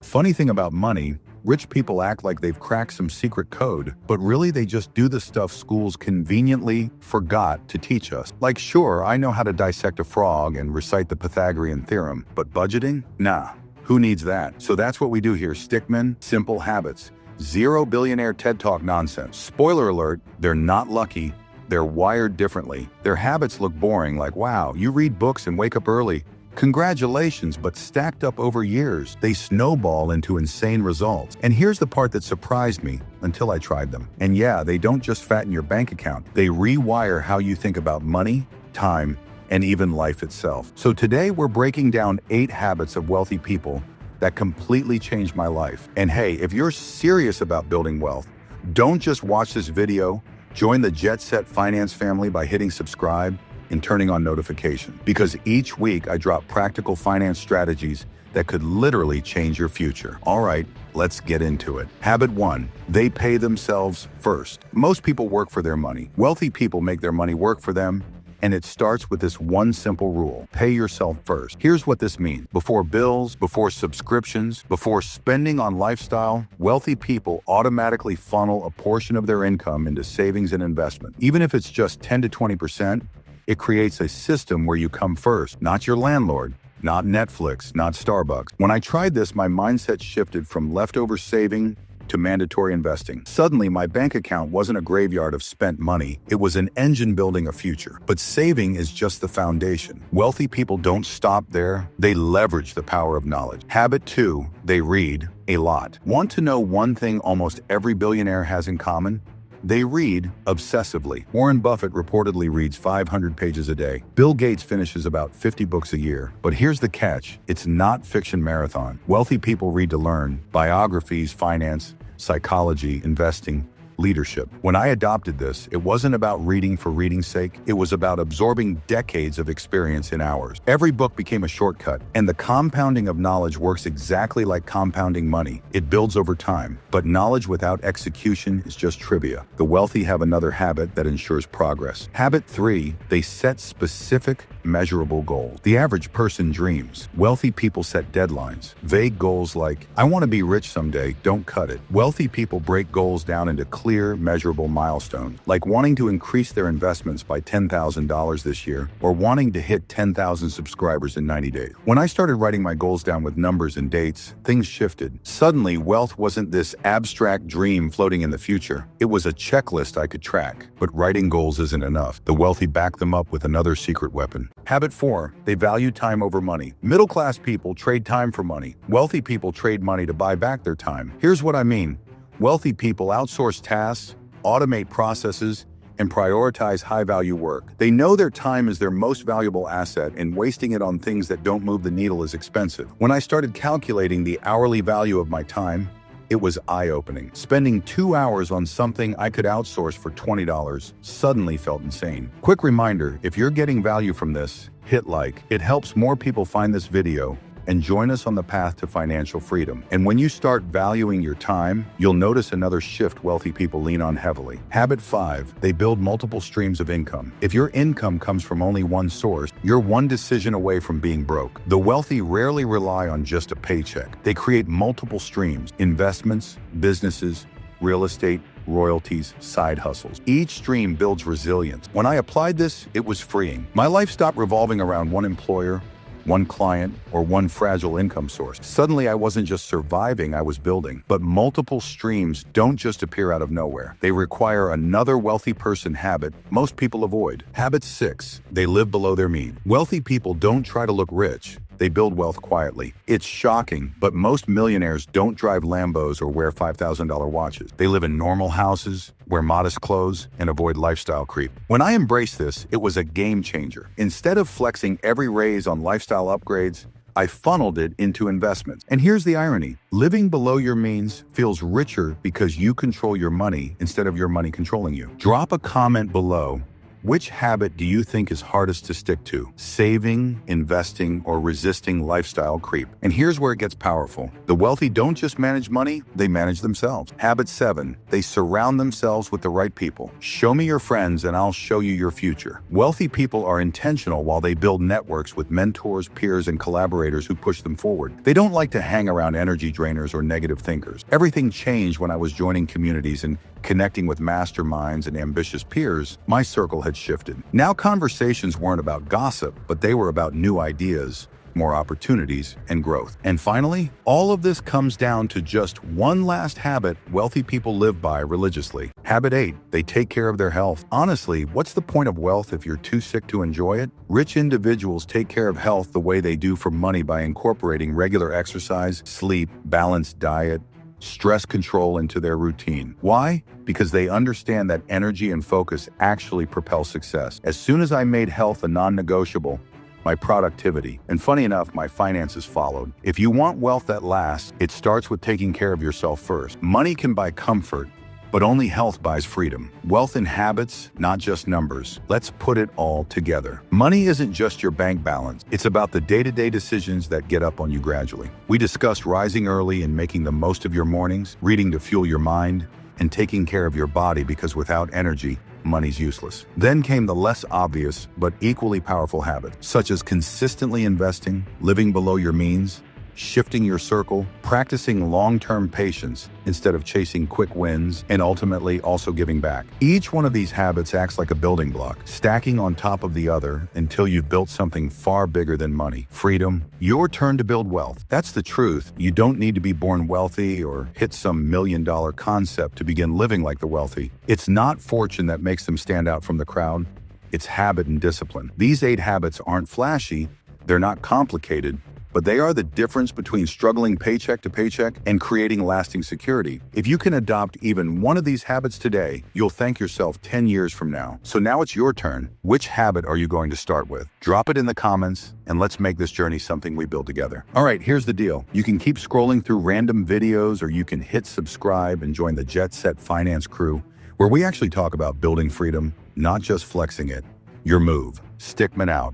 Funny thing about money, rich people act like they've cracked some secret code, but really they just do the stuff schools conveniently forgot to teach us. Like, sure, I know how to dissect a frog and recite the Pythagorean theorem, but budgeting? Nah, who needs that? So that's what we do here, stickman, simple habits. Zero billionaire TED Talk nonsense. Spoiler alert, they're not lucky. They're wired differently. Their habits look boring, like, wow, you read books and wake up early. Congratulations, but stacked up over years, they snowball into insane results. And here's the part that surprised me until I tried them. And yeah, they don't just fatten your bank account. They rewire how you think about money, time, and even life itself. So today we're breaking down 8 habits of wealthy people that completely changed my life. And hey, if you're serious about building wealth, don't just watch this video. Join the Jet Set Finance family by hitting subscribe and turning on notifications, because each week I drop practical finance strategies that could literally change your future. All right, let's get into it. Habit 1, they pay themselves first. Most people work for their money. Wealthy people make their money work for them, and it starts with this one simple rule: pay yourself first. Here's what this means. Before bills, before subscriptions, before spending on lifestyle, wealthy people automatically funnel a portion of their income into savings and investment. Even if it's just 10 to 20%, it creates a system where you come first, not your landlord, not Netflix, not Starbucks. When I tried this, my mindset shifted from leftover saving to mandatory investing. Suddenly, my bank account wasn't a graveyard of spent money. It was an engine building a future. But saving is just the foundation. Wealthy people don't stop there. They leverage the power of knowledge. Habit 2, they read a lot. Want to know one thing almost every billionaire has in common? They read obsessively. Warren Buffett reportedly reads 500 pages a day. Bill Gates finishes about 50 books a year. But here's the catch: it's not fiction marathon. Wealthy people read to learn: biographies, finance, psychology, investing, leadership. When I adopted this, it wasn't about reading for reading's sake. It was about absorbing decades of experience in hours. Every book became a shortcut, and the compounding of knowledge works exactly like compounding money. It builds over time, but knowledge without execution is just trivia. The wealthy have another habit that ensures progress. Habit 3, they set specific, measurable goals. The average person dreams. Wealthy people set deadlines. Vague goals like, I want to be rich someday, don't cut it. Wealthy people break goals down into clear, measurable milestones, like wanting to increase their investments by $10,000 this year, or wanting to hit 10,000 subscribers in 90 days. When I started writing my goals down with numbers and dates, things shifted. Suddenly, wealth wasn't this abstract dream floating in the future. It was a checklist I could track. But writing goals isn't enough. The wealthy back them up with another secret weapon. Habit 4, they value time over money. Middle-class people trade time for money. Wealthy people trade money to buy back their time. Here's what I mean. Wealthy people outsource tasks, automate processes, and prioritize high-value work. They know their time is their most valuable asset, and wasting it on things that don't move the needle is expensive. When I started calculating the hourly value of my time, it was eye-opening. Spending 2 hours on something I could outsource for $20 suddenly felt insane. Quick reminder, if you're getting value from this, hit like. It helps more people find this video and join us on the path to financial freedom. And when you start valuing your time, you'll notice another shift wealthy people lean on heavily. Habit 5, they build multiple streams of income. If your income comes from only one source, you're one decision away from being broke. The wealthy rarely rely on just a paycheck. They create multiple streams: investments, businesses, real estate, royalties, side hustles. Each stream builds resilience. When I applied this, it was freeing. My life stopped revolving around one employer, one client, or one fragile income source. Suddenly, I wasn't just surviving, I was building. But multiple streams don't just appear out of nowhere. They require another wealthy person habit most people avoid. Habit 6, they live below their means. Wealthy people don't try to look rich. They build wealth quietly. It's shocking, but most millionaires don't drive Lambos or wear $5,000 watches. They live in normal houses, wear modest clothes, and avoid lifestyle creep. When I embraced this, it was a game changer. Instead of flexing every raise on lifestyle upgrades, I funneled it into investments. And here's the irony. Living below your means feels richer because you control your money instead of your money controlling you. Drop a comment below Which habit do you think is hardest to stick to? Saving, investing, or resisting lifestyle creep? And here's where it gets powerful. The wealthy don't just manage money, they manage themselves. Habit 7, they surround themselves with the right people. Show me your friends and I'll show you your future. Wealthy people are intentional while they build networks with mentors, peers, and collaborators who push them forward. They don't like to hang around energy drainers or negative thinkers. Everything changed when I was joining communities and connecting with masterminds and ambitious peers. My circle had shifted. Now conversations weren't about gossip, but they were about new ideas, more opportunities, and growth. And finally, all of this comes down to just one last habit wealthy people live by religiously. Habit 8, they take care of their health. Honestly, what's the point of wealth if you're too sick to enjoy it? Rich individuals take care of health the way they do for money by incorporating regular exercise, sleep, balanced diet, stress control into their routine. Why? Because they understand that energy and focus actually propel success. As soon as I made health a non-negotiable, my productivity, and funny enough, my finances followed. If you want wealth that lasts, it starts with taking care of yourself first. Money can buy comfort, but only health buys freedom. Wealth in habits, not just numbers. Let's put it all together. Money isn't just your bank balance. It's about the day-to-day decisions that get up on you gradually. We discussed rising early and making the most of your mornings, reading to fuel your mind, and taking care of your body because without energy, money's useless. Then came the less obvious but equally powerful habits, such as consistently investing, living below your means, shifting your circle, practicing long-term patience instead of chasing quick wins, and ultimately also giving back. Each one of these habits acts like a building block, stacking on top of the other until you've built something far bigger than money. Freedom, your turn to build wealth. That's the truth. You don't need to be born wealthy or hit some million-dollar concept to begin living like the wealthy. It's not fortune that makes them stand out from the crowd. It's habit and discipline. These 8 habits aren't flashy, they're not complicated, but they are the difference between struggling paycheck to paycheck and creating lasting security. If you can adopt even one of these habits today, you'll thank yourself 10 years from now. So now it's your turn. Which habit are you going to start with? Drop it in the comments and let's make this journey something we build together. All right, here's the deal. You can keep scrolling through random videos or you can hit subscribe and join the Jet Set Finance crew, where we actually talk about building freedom, not just flexing it. Your move. Stickman out.